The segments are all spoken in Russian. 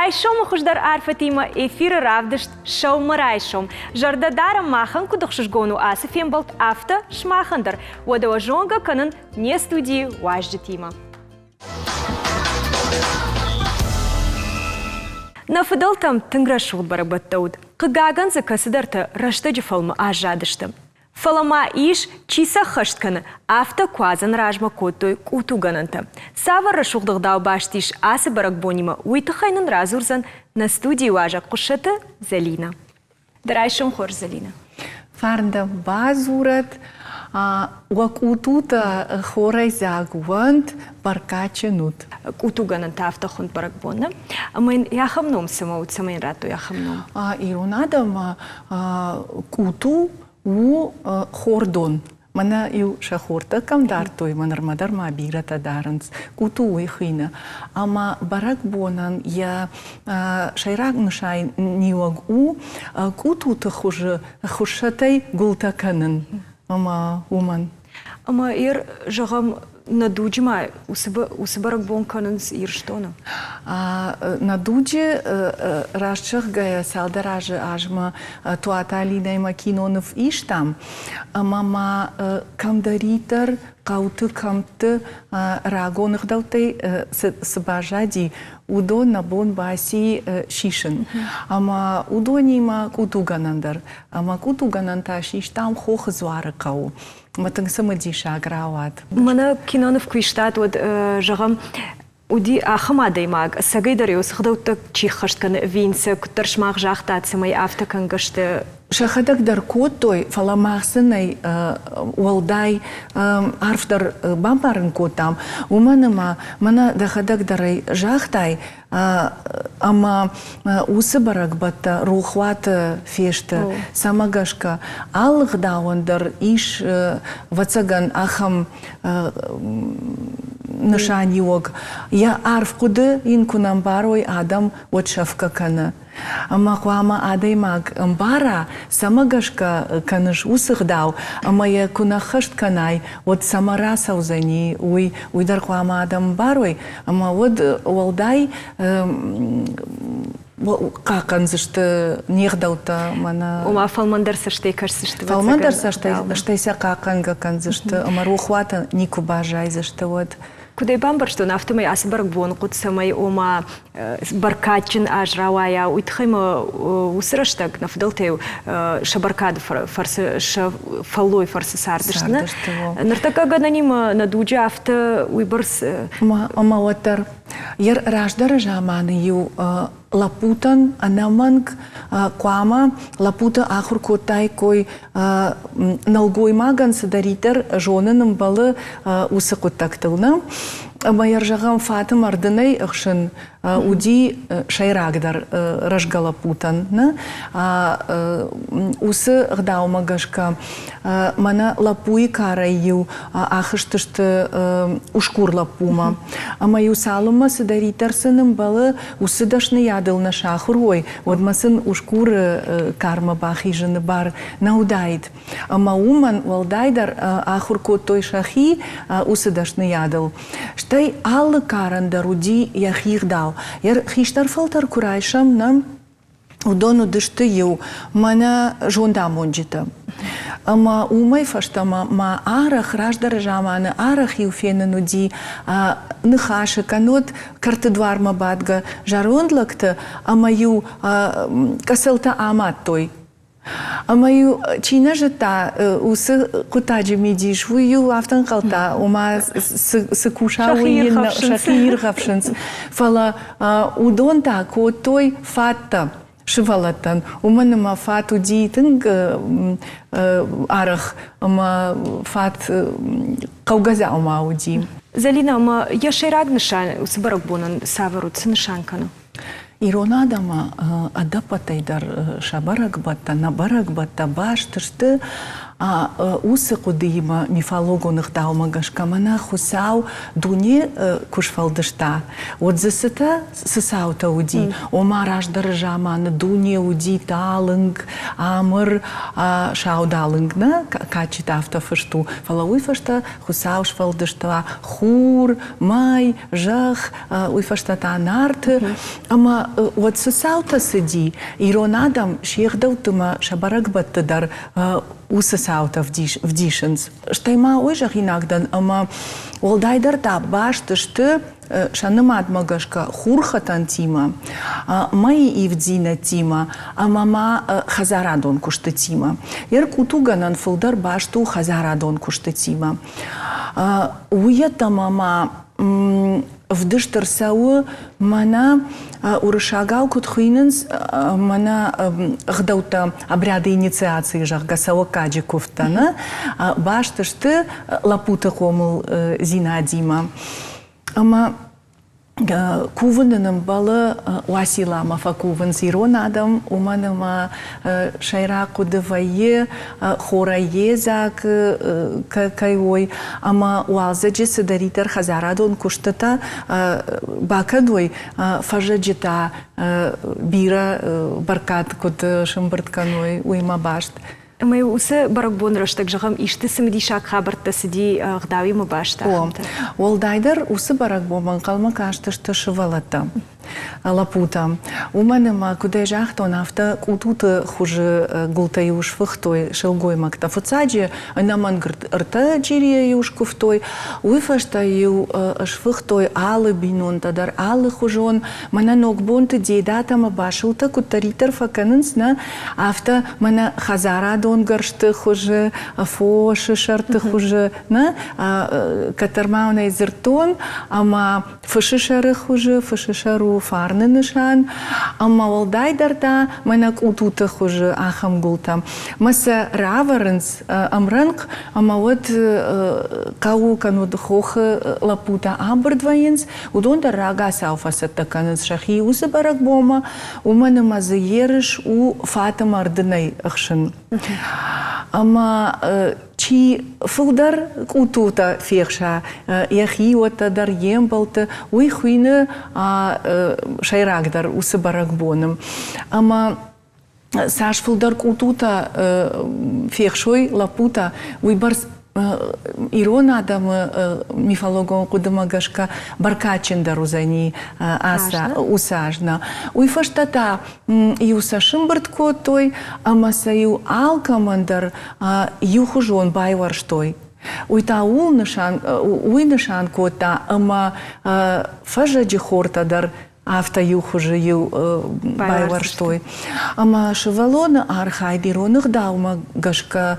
Дарайшом хуждар арфатима эфир равдышт шоу марайшом. Жарда дарам махан кудохшишгону асифем болт авто шмахандар. Уадава жонга канан не студии важдетима. На фидалтам тынграшул барабаттауд. Кыгаган закасыдарта раштаджи фалма ажадыштым. Фалама иш чиса хыштканы авто квазан ражма коттой кутугананта. Савар рашугдагдау баштиш асы барак бонима уйтахайнын разурзан на студии важа кушата Залина. Дарайшым хор Залина. Фарнда базурат уакутута хорай загувант баркаченут. Кутугананта авто хунд барак бона. Амын яхамном самоут самын рату яхамном. Иронадам куту у хордон. Мана ю шахорта камдар той манармадар ма бирата даранс куту уйхина. Ама барак бонан я шайрак ншай ниуаг у куту та хушатай гултаканын. Ама уман. Ама ир жагам надуджма усыбарак бон канынс ир штона. Надуджи рашчах гая салдаражи ажма туаталинай макинонов иштам. Мама камдаритар кауты камты рагонах далтай сбажади удо набон баси шишин. Ама удо нима кутуганандар. Ама кутугананта шиштам хох зваракау. Матанг самадиша аграват. Мана кинонов квиштат вот жагам уди ахамадай маг сагайдарио схдаута чихашткан винса кутаршмах жахтат самай автокангашты. Шахадак дар котой фаламахсынай уалдай арфдар бампарын котам. Уманама мана дахадак дарай жахтай ама усы барак бата рухвата фешта самагашка алых дауандар иш вацаган ахам нышаниог. Я арф куды инкунам барой адам от шавка кана. Ама куама адай маг амбара самагашка каныш усых дау. Ама я кунахашт канай от самара саузани уйдар куама адам барой. Ама вот уалдай какан зашты нехдаута мана. Ума фалмандар саштай карсышты. Фалмандар саштайся какан гакан зашты. Ама рухвата нику бажай зашты вот. Кудай бамбар что на автомай асбарак бон кут самай ома баркачин ажравая уйтхайма усраштак на фдалтею шабаркад фарсы фалой фарсы сардышна. Нартака гананима надуджа авто уйбарс. Ама ватар яр раждар жаманы ю лапутан анаманг куама лапута ахур котай кой налгой маган садаритер жонының балы усы коттактылна. Ама яржагам фатым ардынай ықшын уди шайрагдар рашгалапутан. Усы ғдау магашка мана лапуи карай ю ахыштышты ушкур лапума. Ама ю салыма садаритер сыным балы усы дашны ядыл на шахур ой. Вот масын ушкур карма бахи жыны бар наудайд. Ама уман валдайдар ахур кот той шахи усы дашны ядыл. Штай аллы карандар уди яхир дал. Яр хиштар фалтар курайшам нам удону дышты ю мана жонда монджита. Ама умай фаштама ма арах раждар жаманы арах ю фенен уди нахаши канот картыдварма бадга жарондлакты ама ю касылта амат той. Ама ю чина жыта усы кутаджи медиш ю автан қалта ума сыкуша уйын шахир гавшынс. Фала удон так о той фатта шывалаттан. Уманыма фат удейтін арах ама фат қаугаза ума уди. Залина, ама я шайраг нышан усыбарак бонан савару цынышанканы. Иронадама адапатайдар шабарак батта, набарак батта баштышты усы кудыма мифологоных даумагашка мана хусау дуне кушфалдышта. Вот засыта сысаута уди. Ома раждаржа мана дуне уди талынг, амыр шаудалынг на качит автофышту. Фала уйфашта хусау шфалдышта хур, май, жах, уйфашта та нарты. Ама вот сысаута сыди. Иронадам шехдалтыма шабарак баттыдар усысаута в дишенс. Штайма ойжах иногда, ама олдайдар та баштышты шанымат магашка хурхатан тима, май ивдзина тима, амама хазарадон кушты тима. Ер кутуганан фылдар башту хазарадон кушты тима. Уята мама вдыштырсауы мана урышагау кутхуиненс мана гдаута обряды инициации жахгасауы каджи куфтана баштышты лапуты хомыл зинадима. Ама кувынным балы уасилама факувын зиронадам уманыма шайра кудывае хорае зак кайой ама уалзаджи сыдаритер хазарадон куштата бакадой фажаджита бира баркат куд шымбыртканой уйма башт. Мы усы баракбон раштак жагам ишты сымди шак хабарта сиди гдави мы башта. Ол дайдар усы баракбон калма каштышты шывалата. Лапута. Уманыма кудай жахтон авто кутуты хуже гултай уж фыхтой шелгой макта фуцаджи наман рта джирия юж куфтой уйфашта ю шфыхтой алы бинон тадар алы хужон мана нокбонты дейдатама башылта кутаритер факанынс на авто мана хазара дон гаршты хуже фоши шарты хуже на катармауна изертон ама фышишары хуже фышишару фарны нышан, ама олдайдарда манак утута хуже ахам гулта. Маса раварынс амранг, ама вот кау кануд хохы лапута абырдвайынс, удонда рага сауфасатта канынс шахи усы барак бома, уманы мазы ерыш у фатам ардынай ахшын. Ама чи фылдар кутута фехша, яхи ота дар ембалты, уй хуйны шайрагдар усы баракбоным. Ама саш фылдар кутута фехшой лапута, уй барс Ирона адамы мифологон кудымагашка баркачиндар узани аса усажна. Уйфаштата юса шымбыртко той, амасаю алкамандар юхужон байварштой. Уйта уй нышан кота, ама фажаджи хортадар авто юхуже ю байварштой. Ама шевалона архайдиронах даума гашка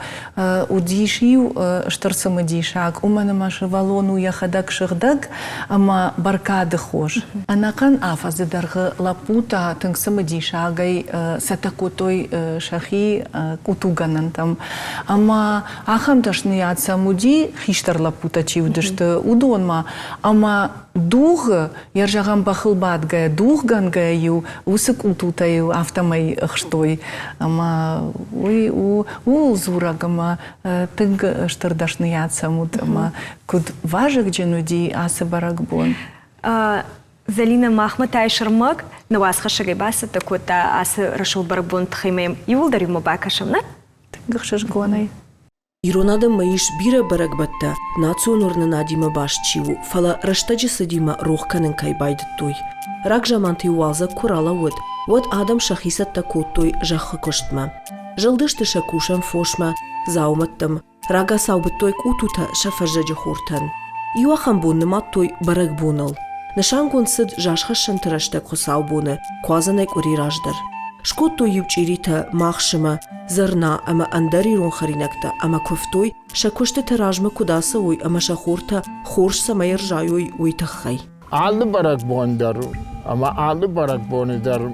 удишью штарсамы дишак. Уманама шевалону яхадак шыхдак, ама баркады хош. Анакан афазы даргы лапута тыңсамы дишагай сатакотой шахи кутуганан там. Ама ахам дашны ятсамуди хиштар лапута чивдышты удонма. Ама дух яржагам бахылбат дух гангаю усык утутаю автомай хштой ама уй у зурагама тынг штырдашны ятсамут ама куд важык дженуди асы баракбон. Залина Махматай Шармак на вас хашагай баса такота асы рашыл баракбон тхаймем юлдари мубакашамна? Тынг хшашгонай. Иронада маиш бира баракбатта национорна надима башчиву фала раштаджи садима рохканын кайбайдыттуй. Рак жаманты уалза курала вот адам шахисат такоттой жахы коштма. Жылдышты шакушам фошма, зауматтым, рага саубыттой кутута шафажаджи хортан. Иуахам бунны маттой баракбунал. Нышангон сыд жашха шантырашта косаубуны, квазанайк урираждар. Шкоттой юбчирита махшыма, зерна ама андарирон харинакта, ама кофтой шакушты таражма кудаса ой, ама шахорта хорш самайр жайой уйтахай. Алды баракбондар, ама алды баракбондар,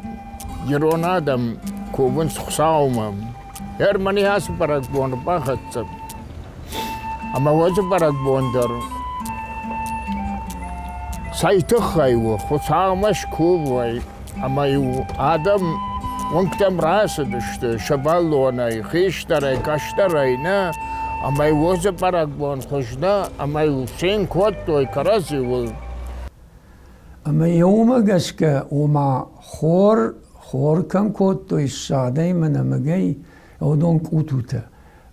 Иронадам кубын сухсаума. Мани хасы баракбон бахатса. Ама возы баракбондар. Сайтыхайу, хусаумаш кубай, ама ю адам وانكتم راسه دشته شبالونه خيشتره كشتره نه اما يوز برق بون خشنا اما يوسين كوتو كراسي و اما يوم قشكا ومع خور كم كوتو الشادي من مجي يودون كوتوتا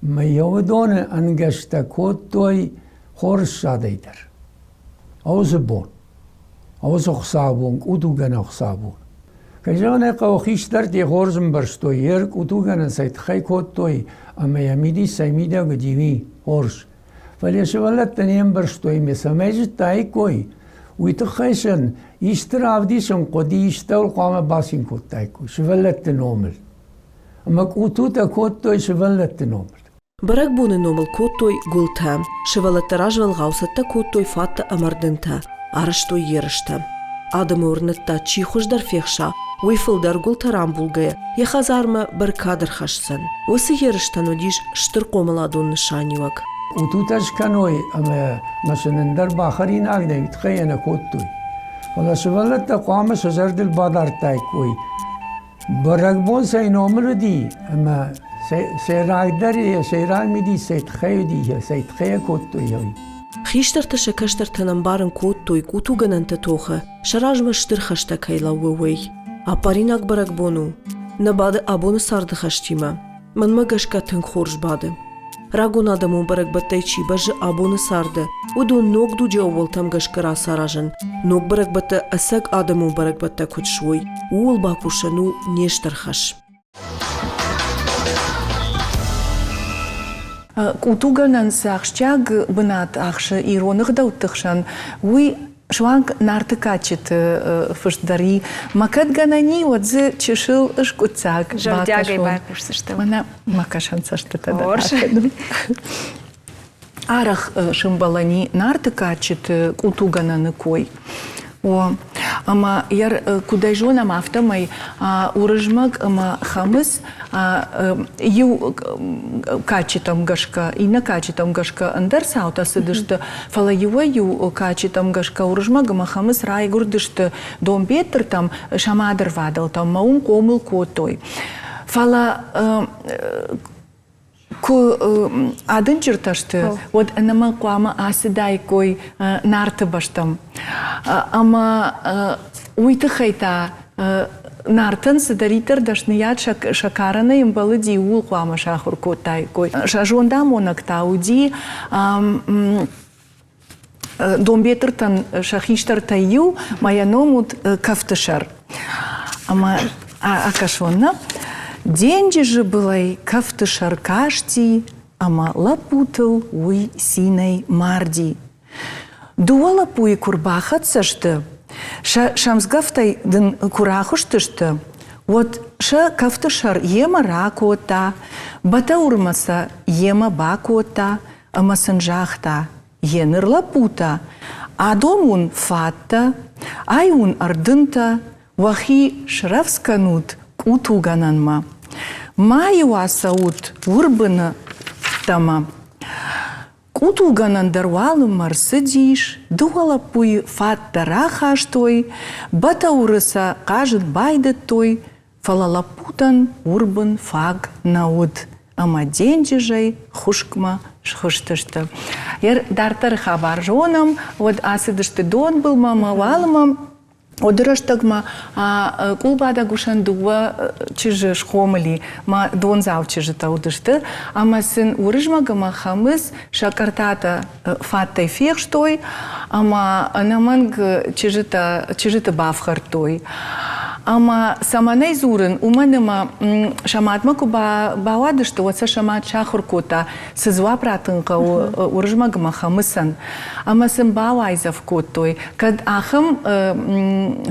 ما يودون انقشتا كوتو خور الشادي در اوز بون اوز خصابون كوتو غنا خصابون كجانا قوخيش درتي خورزم برستو يرك كوتو غنا سيت خي كوتو اما يميدي سيميدا غديوي خورش فليشولت تنيم برستو مسمج تاي كوي ويتخيشن يشتراف ديشن قدي يشتول قام باسين كوتايكو شولت نومل اما كوتوتا كوتو شولت نومل برق بون نومل كوتوي قلتام شولت راجول غاوستا كوتوي فاتا امردنتا عرشتو يرشتا آدم ورنتا چي خوش در فيخشا ويفل در قلتا رامبولغايا يخازارما بركادر خشسن وسي يرشتانو ديش شتر قوملادون نشانيوك وتوتاش كانوي اما مثلا در باخرين اغنى يتخينا كوتوي ولا شولت قام شجرد البادر تايكوي برقبون سي نومر دي اما سيراغدر سيرال ميدي سيتخيو دي سيتخيا كوتوي خيشتر تشكشتر تنمبارن كوتوي كوتو غننتا توخه شراجما شتر خشتا كيلا ووي апаринак баракбону набаде абону сарда хаштима ман магашка тынг хорж баде рагон адамун баракбаттай чи бажи абону сарда удон ног дуджа оволтам гашкара саражан ног баракбатта асак адамун баракбатта кучшвой уол бакушану нештар хаш Кутуганан сахщаг бынат ахшы ироных дауттыхшан уй шванг нарты качет фыштдари макат ганани отзы чешил ышкуцак Жардягай байпушсышты. Мана макашан саштыта да. Орш. Арах шымбалани нарты качет кутугананы кой. О, ама яр кудайжонам автомай урыжмак ама хамыс ю качетам гашка и на качетам гашка андер саута сыдышты фала ю качетам гашка урыжмак ама хамыс рай гурдышты дом бетер там шамадыр вадал там маум комыл котой фала адын черташты, вот нама куама асидай кой нарты баштам. Ама уйты хайта нартын сыдаритер дашният шакараны имбалы диул куама шахур котай кой. Шажонда монакта уди домбетертан шахиштар таю маяномут кафтышар. Ама акашонна. Деньги же былай кафты шаркашти, ама лапутал уй синей марди. Дуа лапуи курбахат сашты, шамсгафтай дын курахуштышты, вот ша кафты шар ема ракота, бата урмаса ема бакота, ама санжахта, еныр лапута, адомун фатта, айун ардынта, вахи шравсканут кутугананма. Маю асаут урбана тама. Кутуганан дарвалым марсыдиш, дуала пуй фатта рахаштой, батаурыса кажет байдет той, фалалапутан урбан фаг наут. Ама деньжей хушкма шхыштышты. Ер дартар хабар жонам, вот асыдышты дон был мама валымам, одырыштыгма кулбада гушандуа чижы шхомыли, ма дон зав чижы таудышты, ама сын урыжмагама хамыс шакартата фаттай фехштой, ама наманг чижыта бафхартой. Ама саманай зурын уманыма шаматмаку бауадышты, отса шамат шахуркота сызва пратынка урыжмагама хамысан. Ама сын бауайзав коттой, кад ахым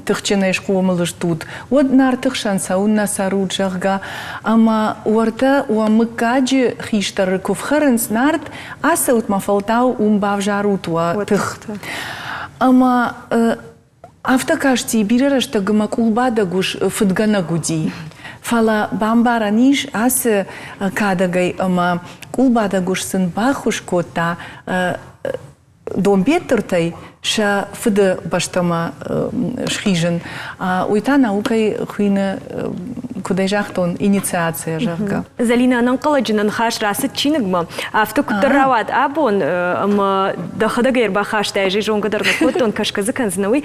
тыхченай шкомылыш тут. Вот нартых шанса унна саруджахга, ама уарта уамыкаджи хиштар куфхарынс нарт аса утма фалтау умбавжарутуа тых. Ама автокашти бирерашта гыма кулбада гуш фыдгана гуди. Фала бамбара ниш асы кадагай ама кулбада гуш сын бахуш кота домбеттертай ша фыды баштама шхижен. Уйта наукай хуйны куда жахтон инициация жахка. Залина нанқаладжинан хаш расыт чиныгма. Автокуттаррават абон дахадагер бахаш тайжи жонгадарна коттон кашказы канзнауи.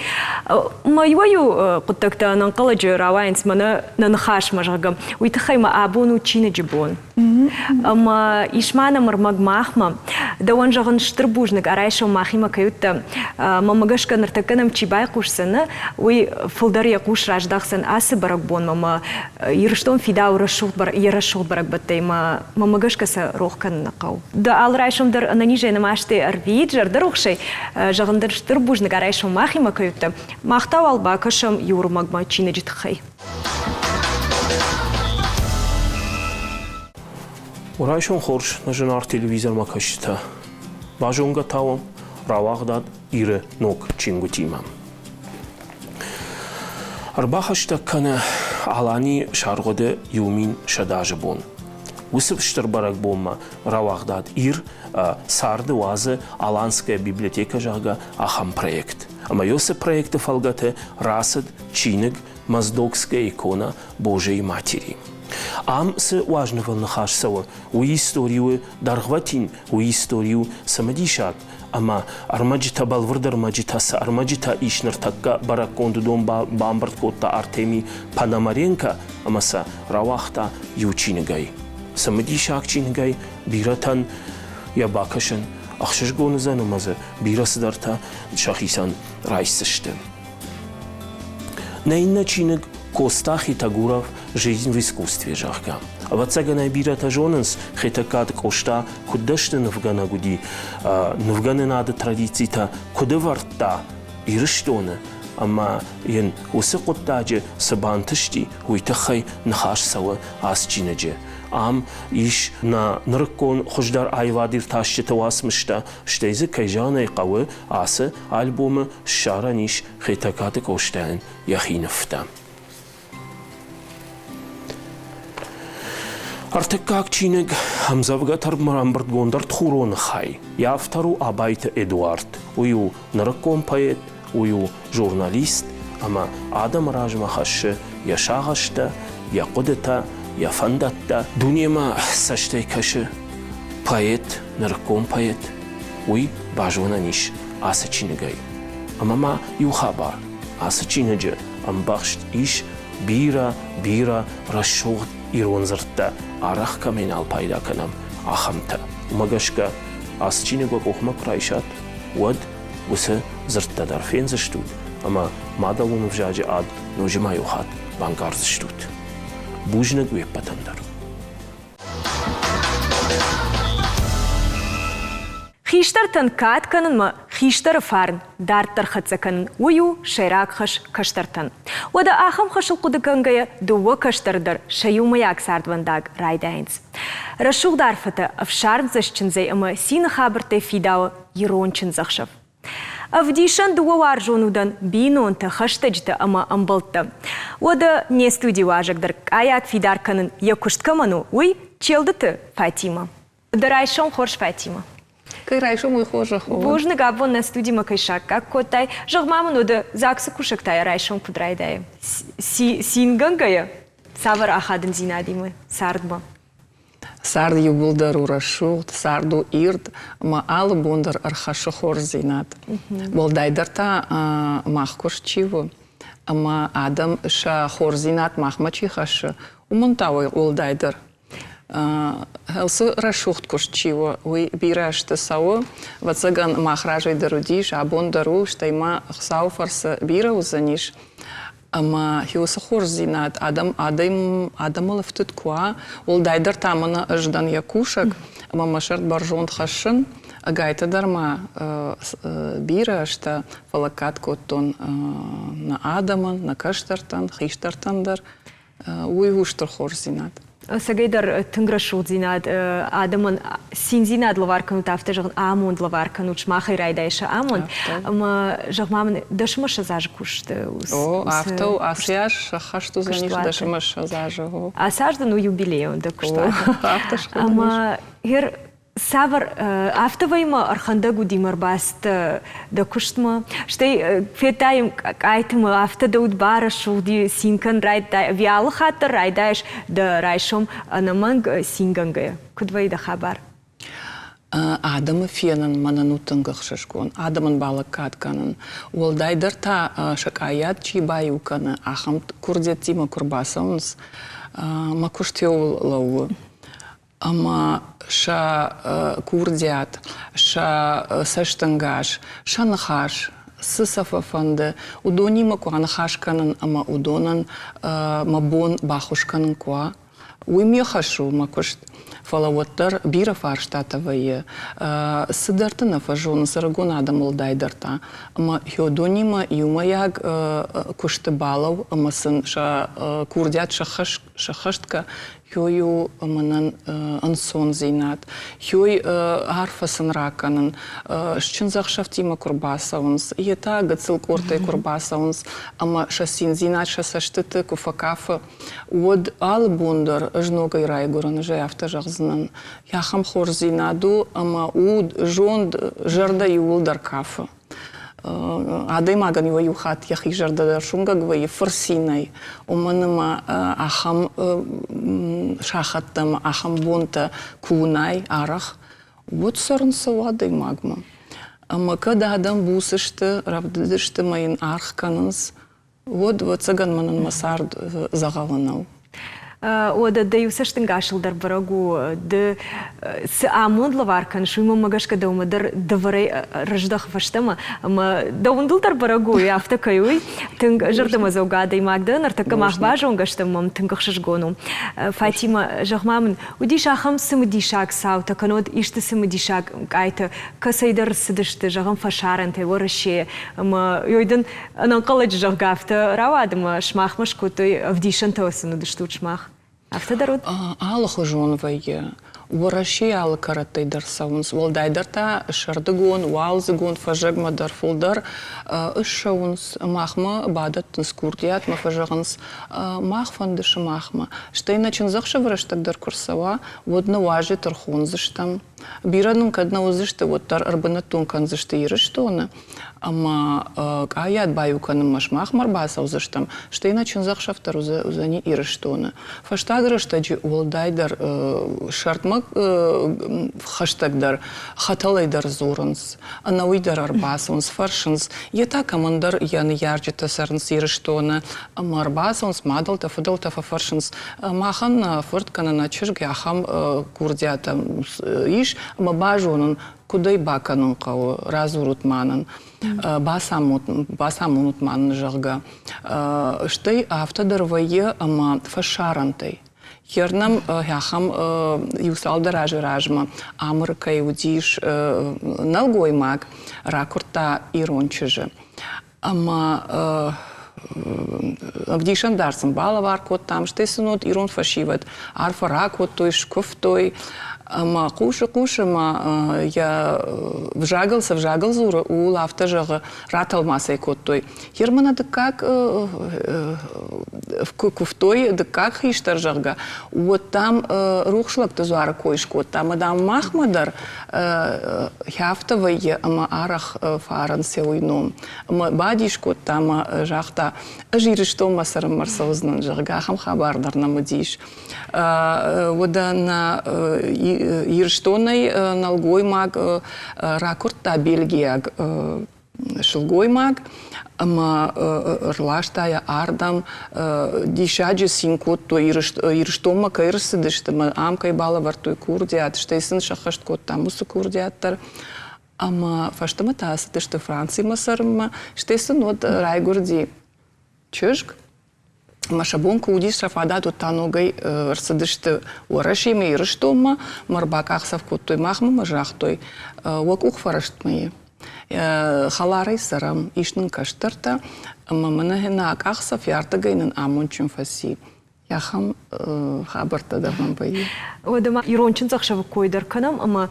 Майваю куттакта нанқаладжи равайнс мана нанхаш мажагам. Уйтахайма абону чиныджибон. Ама ишмана мармагмахма. Да он жаган штырбужник арайшо махима каютта. Мамагашка нартаканам чибай кушсана. Уй фулдария куш раждахсан асы баракбон мама. Ирштон фидау ярашул барак баттайма. Мамагашкаса рохкан нақау. Да алрайшом дар ананиже намаште арвиджар дарухшай. Жагандар штырбужник арайшо махима каютта. Махтау албакашам юрмагма чинаджитхай. Урайшон хорш на женар телевизор макашта. Бажонга тавам равагдад ире нок чингутимам. Арбахашта кана алани шаргоде юмин шадажбон. Усыпштыр барак бомма равагдад ир сарды вазы аланская библиотека жага ахам проект. Ама ёсы проекты фалгате расад чиныг маздокская икона Божией Матери. Ам се важного нахашсава у историю даргватин у историю самадишат ама армаджита балвардар маджитаса армаджита ишнартакка баракондудон бамбард котта Артемий Пономаренко амаса равахта ючинигай самадишак чинигай биратан ябакашан ахшишгонзан амаза бирасдарта шахисан райсышты наинна чиниг Коста Хитагуров «Жизнь в искусстве» жахга. А вот цагана бирата жоненс хитакат кошта кудашты навгана гуди навганы надо традицита кудаварта ирыштоны. Ама ен усы коттаджи сабантышти уйтахай нахаш сава асчинаджи. Ам иш на нрыккон хуждар айвадир ташчы тавасмышта штейзы кайжана икавы асы альбомы шараниш хитакаты коштайн яхиновта. Артекак чинег хамзавгатар марамбард гондар тхурон хай. Я втору абайта Эдуард. Ую нарком поэт, ую журналист, ама адам ражма хаши я шагашта, я кодета, я фандатта. Дунема саштай каши поэт, нарком поэт. Уй бажона ниш аса чинегай. Ама ма ю хабар аса чинеджи амбахшт иш бира расшогт иронзыртта арах каменал пайда канам ахамта умагашка асчинего кохма прайшат вад усе зыртта дар фензштут ама мадалун вжаджи ад ножимаю хат бангарзштут бужнаг вепатандар Хиштартан катканын ма хиштар фарн дартар хатсакан ую шайрак хаш каштартан. Ода ахам хашыл кудыкангая дуwa каштардар шаюмаяк сардвандаг райдайнс. Рашуг дарфата авшарм зашчинзай ама сина хабарте фидава ерончин захшав. Авдишан дуwa варжонудан бинонта хаштаджта ама амбалтта. Ода не студии важагдар аяк фидарканын якушткаману уй челдыты Фатима. Дарайшон хорш Фатима. Кайрайшо мой хожа. Божны габон на студии макайшак, как котай, жагмамын ода заксы кушактай райшон кудрайдай. Сингангая, савар ахадын зинадимы, сардма. Сард юбулдар урашулт, сарду ирд, ма алы бондар архашы хор зинат. Болдайдарта махкош чиво, ама адам ша хор зинат махмачи хашы, умонтавай олдайдар. Хелсы рашухт кошчиво, уй бирашты сау, вацаган махражай дарудиш, абон дару, штайма хсау фарса бира узаниш. Ама хиоса хор зинат, адамалы втыт куа, ол дайдар тамана ждан якушак, ама машарт баржон хашын, агайта дарма бира, шта фалакат коттон на адаман, на каштартан, хиштартандар, уй уштар хор зинат. Сагайдар тынграшул зинад адамын син зинад лаварканут афта жагын амон лаварканут шмахай райдайша амон. Ама жагмамын дашмаша зажы кушты. О, автау асяш хашту заниш дашмаша зажы. Асаждан у юбилей он да куштады. Ама хер Савар автовайма архандагу димар баст да куштма. Штей фетаем айтма авто да удбара шулди синкан райда виал хата райдаеш да райшом анаманг синганга. Кудвай да хабар. Адамы фенан мананутынгах шашкон. Адамын балык катканын. Ол дайдарта шакаят чибаюканы. Ахам курдет тима курбасаунс. Макуштеул лау. Ама ша курдят, ша саштангаш, ша нахаш, сысафафанды, удонима куа нахашканын, ама удонан мабон бахушканын куа. Уйме хашу макушт. Фалавоттар бира фарштатавые, сыдартына фажон, сарагон адамыл дайдарта. Ама хёдонима юмаяг кушты балав, амасын ша курдят шахаштка, хёю аманан ансон зейнат, хёй арфасын раканын, шчынзах шафтима курбасаунс, ета гацыл кортай курбасаунс, ама шасин зейнат шасаштыты куфакафы, уод ал бундар жногай райгуран жаяфта жағзынан. Яхам хор зейнаду, ама уд жонд жарда юлдар кафы. Адай маган его юхат яхи жарда шунга гвай фарсинай. Уманыма ахам шахаттам, ахам бунта кунай арах. Вот сорнса адай магма. Ама когда адам бусышты, рабдышты майын арх канынс, вот цаган манын масард загаланау. Ода да юсаштын гашылдар барагу, да с амундла варкан, шуйма магашка да умадар да варай рождах фаштама, ама да ундулдар барагу, и автакаюй, тынг жардама заугада и магда, нартака махбажа унгаштамам, тынгах шашгону. Фатима жахмамын, удиш ахам сымдишак саута, канод ишты сымдишак айта, касайдар сыдышты, жагам фашаран, те вораше, ама йойдан ананкалач жахгафта, равадама шмахмаш кутой авдишан таосыну дышту шмах. Автодаруд? Аллаху жонвайе. Вораши алы караттай дарсаунс. Волдайдарта шардыгон, уалзыгон, фажагмадар фулдар. Ишшаунс махма бадат скурдият, мафажаганс махфандышы махма. Штайна чынзақшы враштагдар курсава, водна важи тархунзыштам. Биранын кадна узышты, вот тар арбанатун канзышты ирыштоны. Ама аят баюканым машмах марбаса узыштам. Штайна чынзақшафтар узани ирыштоны. Фаштагрыштаджи волдайдар шартмак хаштагдар хаталайдар зурынс. Анауидар арбасунс, фаршынс. Ета командар яны ярджита сарнс ирыштоны. Ама арбасунс, мадалта, фудалта, фаршынс. Махан форткана начырги ахам курдията иш. Ама бажунын кудай баканын қау разурутманын, басамунутманын жағға. Штай автодарвайы ама фашарантай. Хернам яхам юсалдар ажыражма, амыркай удиш налгой маг, ракурта ирончыжы. Ама Авдишан дарсым балавар кот там, штай сынот ирон фашиват, арфа ракот той, шкоф той. Ама куша, я вжагал зура у лафта жага ратал масай кот той. Хермана да как в куфтой, да как хиштар жага. Вот там рухшлак то зуара койшкот. Там адам махмадар хяфтавай, ама арах фаран сеуйном. Ама бадишкот там жахта жирыштом масарам марсаузнан жага. Хам хабардар намадиш. Вода на ирштонай налгой маг ракурта Бельгияг шылгой маг, ама рлаштая ардам дишаджи синкот то ирштома кайрсыдыштыма амкай бала вартой курдиат, штайсын шахашт кот тамусы курдиаттар. Ама фаштама тасыдышты Франции масарыма, штайсын от райгурди чышк. Машабонка удиш шафадату таногай рсыдышты уарашиме ирыштома, марбаках савкот махма мажахтой, уакух фараштмые. Халарай сарам ишнын каштырта, маманагена акахсав яртагайнын амончын фаси. Яхам хабарта даван бай. Одама ирончын захшавы койдар канам, ама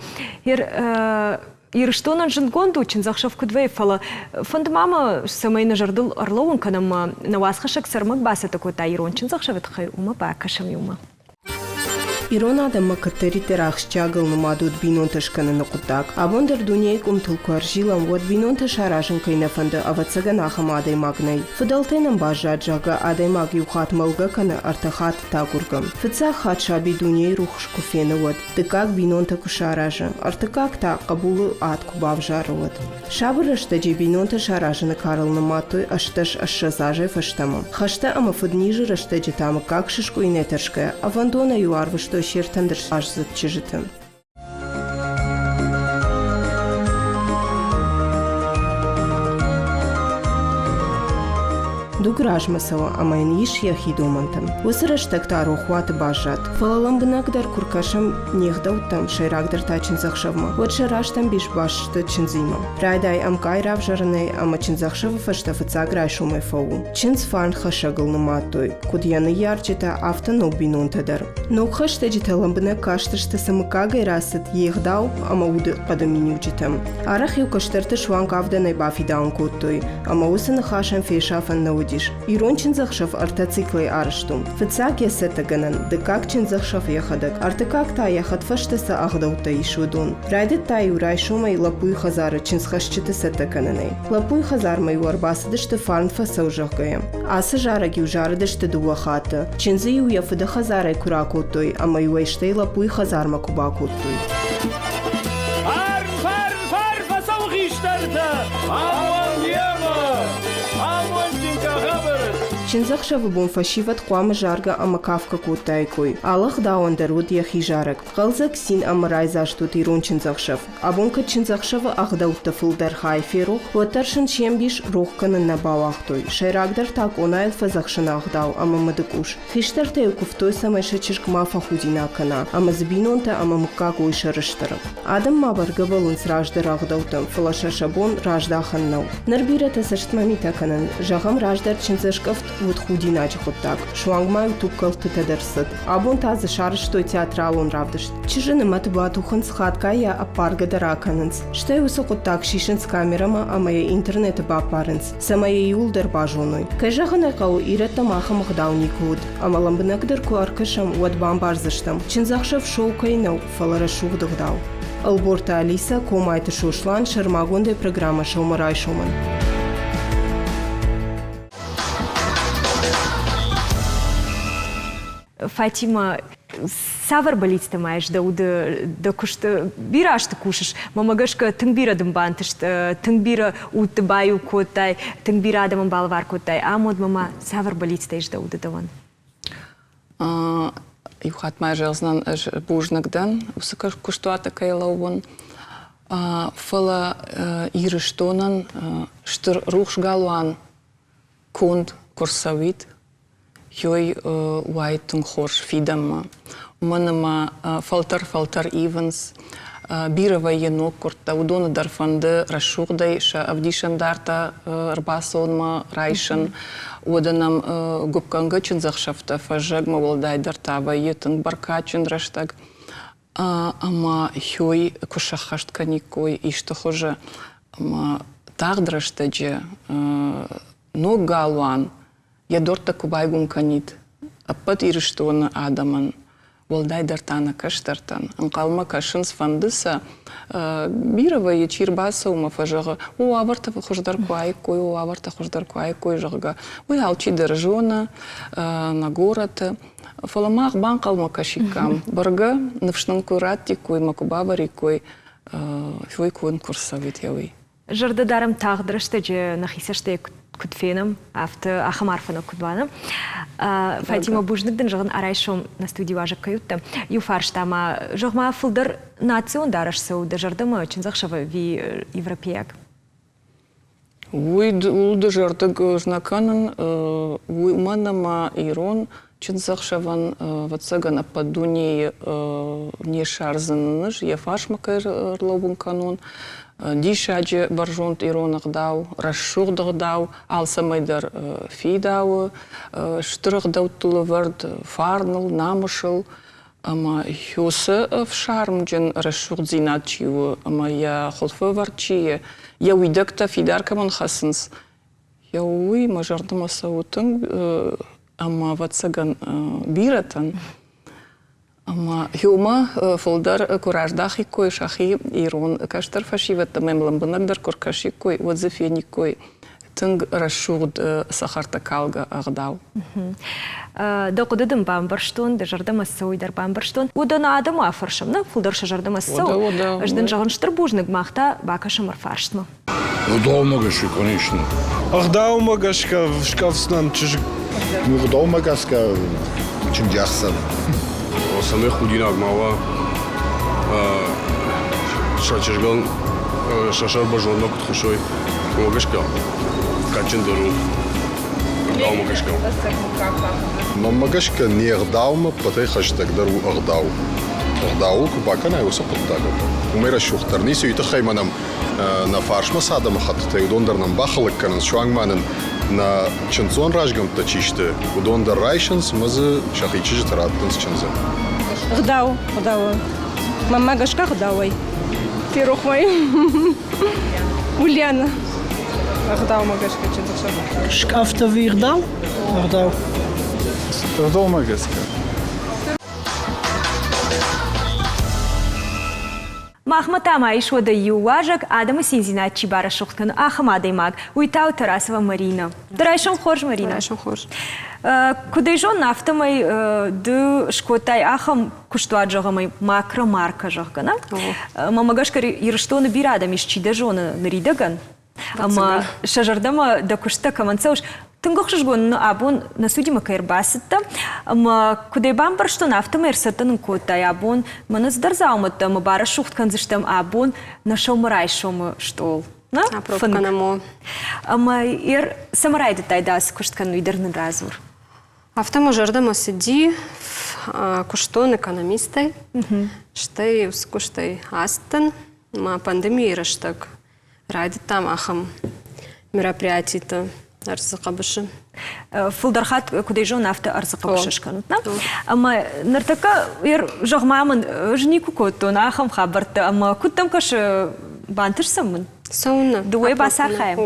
ирыштонан жынгонду чын захшав кудвей фала. Фанд мама самайна жардыл орлоун канам на васхашак сармак баса такой та ирончын захшавы тхай ума бакашам юма. Ирон адам макатарите рахшчагал нумадуд бинон ташкана нукутак. Абондер дунейк тулкуаржилам вот бинон ташаражен кайнафанда авацага нахамадай магнай. Фадалтенам бажаджага адай маг юхат малгакана артахат тагургам. Фица хат шаби дуней рухш куфена вот. Тыкак бинон такушаража. Артыкак та кабулу ат кубав жароват. Шабырашта же бинон ташаражена карал наматой ашташ ашшазаже фаштама. Хашта ама фаднижи рашта же тама как шишку и нетаршкая. Авандона юарва что щертандр аж затчижитым. Дугражмасава амайн иш яхидомантам. Высыраштак тару хваты бажат. Фалалам бынагдар куркашам нехдауттам шайрагдар тачин захшавма. Вот шараштам биш башты чинзима. Райдай амкай рав жаранай ама чинзахшава фаштафыца грай шумай фау. Чинз фарн хашагал наматой. Кудьяны ярчита авто нобинун тадар. Но хашта житалам бына кашташта самыкагай расат ехдау ама уды кадамини учитам. Арах юкаштарты шванг авданай бафидаун куттой. Ама усаны хашам фешафан науди. Ирон чинзахшав артациклей арштум. Фицак ясетаганан, декак чинзахшав яхадак. Артыкак та яхад фаштаса ахдаута ишудун. Райдет та юрай шумай лапуй хазара чинзхашчиты сетакананай. Лапуй хазар маю арбасадышты фарн фаса ужахгаям. Аса жараги ужарадышты дуахата. Чинзы ю яфыда хазарай куракуттой, а маю эштей лапуй хазар макубакуттой. Фарн фаса ухиштарта! Амон яма! Чинзахшавы бун фашиват куама жарга ама кавка кутайкуй. Аллах дауан даруд яхи жарак. Қалзак син ама райзаштут ирун чинзахшав. Абунка чинзахшава ахдаутта фылдар хайферу, ватаршын шембиш рухканын на бауахтой. Шайрагдар так онайл фазахшын ахдау ама мадыкуш. Хиштар тею куфтой самайша чиркма фахудина кана, ама збинонта ама мукка гойша рыштарак. Адам мабарга балунс раждар ахдаутам, фалашашабон раждаханнау. Нарбирата саштмамита канан, жагам раждар чинзашкафт вот худинач вот так. Шуангмаю тупкал тетадерсат. Абон тазы шар что театралон равдыш. Чижины матбатухан схаткая апарга даракананс. Что я высоко так шишен с камерама, а моя интернета бапаренс. Самая юлдер бажоной. Кайжахана кау ирета маха махдауникуд. А маламбнагдер куаркашам вот бамбарзаштам. Чинзахшав шоу кайнау фаларашув догдау. Алборта Алиса комайты шушлан шармагондай программа шаумарай шуман. Фатима, савар болит маешь, да кушта бираш ты кушаешь, мамагашка тыңбира дымбантыш, тыңбира утыбаю котай, тыңбира адаман балвар котай, а мод мама савар болит таешь да удаван. Юхат майжелзнан бужнагдан, усакаш куштуата кайлаубон, фала ирыштонан, штыр рухшгалуан кунд курсавит. Йой уайтун хорш фидама. Манама фалтар Иванс. Бирова енок курта удона дарфанды рашурдай ша авдишандарта рбасонма райшан. Оданам губкангачин захшафта фажагма волдай дартава етын баркачин раштаг. Ама йой кушахашт никой и что хоже ама тагдрашта но галуан. Я дорта кубайгум канит, а път ирыштуаны адаман. Волдай дартана каштартан. Анқалма кашын сфандыса, бирова ечирбаса ума фажага. О, аварта хождар куайкой, о, аварта хождар куайкой жага. Ой, алчи държона на город. Фаламах банқалма кашикам. Барга навшнан курати кой, макубабари кой, фой конкурсавит яви. Жардадарам тағдырышты же нахисашты күтфенім, афты ахамарфаны күтбаны. Фатима Бужныкдың жағын арайшым на студию ажып каютты. Юфарштама жоғма фылдыр национ дарышсы уды жардымы чынзақшавы ви европеяк? Улды жардыг жнаканын, уманама ирон чынзақшаван ватсаган ападуни не шарзыныш, ефашма кайрлобын канон, дишаджи баржонт иронық дау, расшуғдық дау, алсамайдар фидауы, штырық дауттылы вард фарныл, намышыл, ама юсы в шарм джен расшуғд зинатчиу, ама я холфы варчие, я уйдакта фидаркаман хасынс. Я уй мажардыма саутын, ама ватсаган биратан, Ama huma folder kurajdach ikoi shahi iron kashtar fashivet memlam banagdar korkashikoi wadzefenikoi тынг расшуд сахарта калга агдау. Да кудыдым бамбарштон, да жардама сойдар бамбарштон. Удана адаму афаршам, на фулдарша жардама сой. Жден жаганштыр бужнык махта бакашам арфарштма. Удал магаши, конечно. Агдау магашка в шкафснам чижик. Удал магаска чинджахсан. Осаме худинак мава. Шачижган шашар бажонок тхушой. Магашка. Качендару. Агдау магашка. Магашка не агдаума, патай хаштаг дару агдау. Агдау кубакана его сапоттага. Умера шухтарни сюита хайманам на фаршма садам хатта удондарнам бахалык канан шуангманан на ченцон ражгам тачиште удондар райшанс мазы шахичижит раттанс чензе. Агдау. Магашка агдауай. Пирог мой. Ульяна. Агдау магашка ченцо. Шкафта вирдау. Агдау. Агдау магаска. Махматама ишвада юважак Адама Синзиначи бара шухткан Ахамадей маг Уйтау Тарасова Марина. Дарайшон хорж Марина. Дарайшон хорж. Кудайжон нафтамай ды шкотай ахам куштуаджагамай макро марка жагана. Мамагашка ирштона бирада мишчи дажона наридаган. Ама шажардама да кушта каманцауш тынгохшыш гон абон на судима кайрбасытта. Ама кудай бамбарштон автома ирсатанын котай абон манас дарзауматта ама бара шухткан зыштам абон нашел марайшома штол. На? Апробканамо. Ама ир самарайды тайдас кушткан уйдырнын разур. Автома жардама сиди куштон экономистай. Штай ускуштай астан. Ма пандемия раштак. Райды там ахам мероприятий-то арзыкабышы. Фулдархат кудайжон авто арзыкабышышканут, на? Ама нартака ир жагмамын жнику коттон ахам хабарта, ама куттам каш бантышсамын. Сауна. Дуэй басахаем.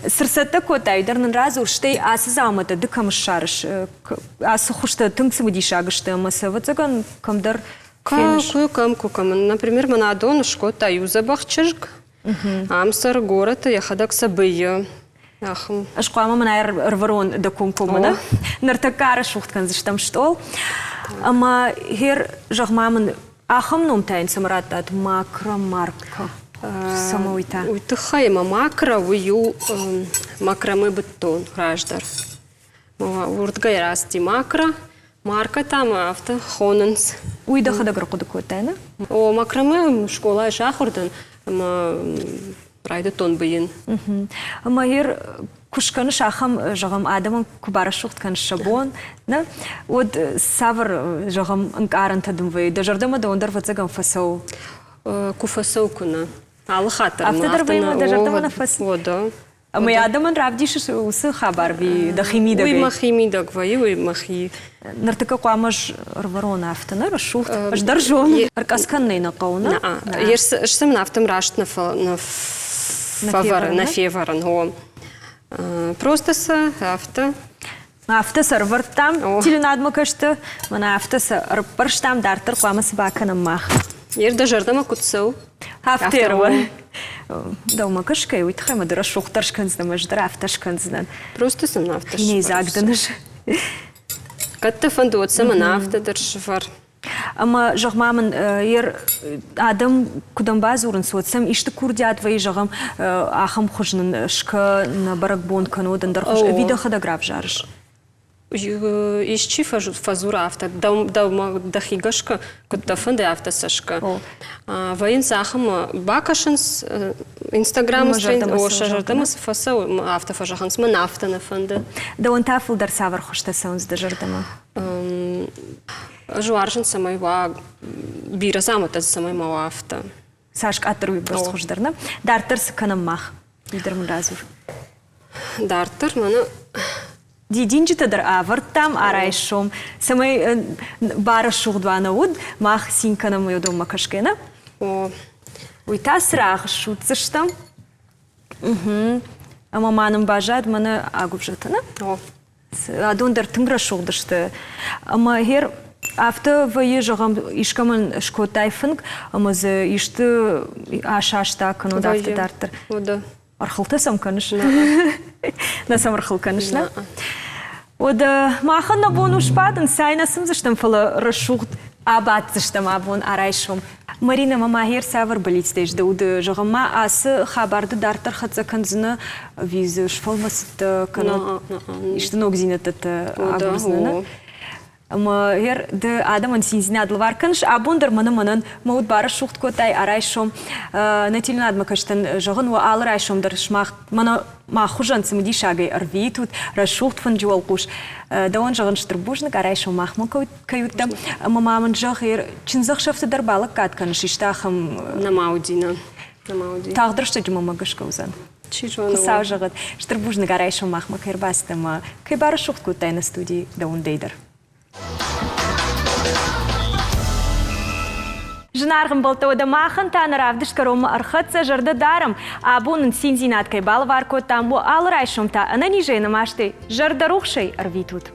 Сырсатта котай дарнын разу штей асы заумата дыкамыш шарыш. Асы хушта тыңсымы дишагышты, ама саватаган камдар фениш. Кукам. Например, манадон шкота юзабах чижг. Амсар город яхадак сабыя. Ашкуама манайр рварон да кумкумана. Нартакара шухткан зыштам штол. Ама хер жагмамын ахам номтайн самаратат макро-марка. Самоуйта. Уйтыхайма макро ую макромы бетон граждар. Уртгай расти макро. Марка там авто хонанс. Уйда хадаграку докотайна? О макромы школа шахурдан. Ама райды тон быйын. Ама хер кушканы шахам жагам адамын кубара шухткан шабон. Вот савр жагам анкаран тадым вы. Дажардама да ондар вацагам фасау. Куфасау куна. Алхатар. Автодар вайма дажардама на фас. Вода. Ама я адамын рабдиши усы хабар би да химида гай. Уй махимида гвай, уй махи. Нартака куамаш рварона автона рашухт. Аж даржон. Аркасканный на кауна. Ерсем нафтам рашт на феваран. Просто са авто. Авто сарвар там. Тиленадма кашта. Мана авто сарварш там дартар куамас бакана мах. Ер дажардама кутсау. Автерва. Дома кашкай уйтхайма дыра шухтаршканздан, маждыра авташканздан. Просто сам нафташ. Не изагдыныш. Катта фандуатсама нафтадыршвар. Ама жагмамын ер адам куданбаз урын соцсам ишты курдят вай жагам ахам хужнын шка на баракбон канодан дархуш видео хадаграф жарыш. Ищи фазура авто, дахигашка, куда фанды авто сашка. Воин сахам бакашанс Инстаграм шажардамас фасау авто фажаханс ман авто на фанды. Да он тафл дар савар хошта саунс да жардама. Жуаршан самой ва бира самата самой мау авто. Сашка атруй бърз хождарна. Дартър са канам мах. Идърм разур. Дартър мана Дидинчета дар авар там арайшом. Самай бара шугдва на уд, мах синка на мою дома кашкена. Уйта срах шут заштам. Ама манам бажад мана агубжатана. Адон дар тынгра шугдашты. Ама хер After văie jogam işkamın şkotay fınk ama ze işte aşaşta kanı da after dartır. O da. Arxıltasam kanış. Nasam arxıl kanışla. O da mahana bonu şpadın saynasım zıştım fala raşuht abat zıştım abun arayşum. Marina mama her savar balistej de ud jogama as xabardı dartır xatsa kanzını viz şfolmasıt kanı. İşte nogzinetet agbuznını. Ama her de adamın sinzine adlıvar kanış abundur manın mağud bara şuht kotay arayşum netilin adma kaştan jogun ve alır ayşum der şmah mana mahujan simdi şagay arvitut raşuht fan jual kuş da on jogun ştrbujnik arayşum mahmu kayutta ama mamın jahir çinzak şafta der balık kat kanış iştahım Namaudina. Tağdırşta cuma magışkavzan. Кусав жагат. Штрбужны гарайшо махма кайрбастама. Кай бара шухт кутай на студии да он дейдер. Жынарғым болтауды махын таныр авдыш карома архатса жырды дарым. Абунын синзинат кай балвар котам, алыр айшымта, ана нижейна машты, жырды рухшай арвитут.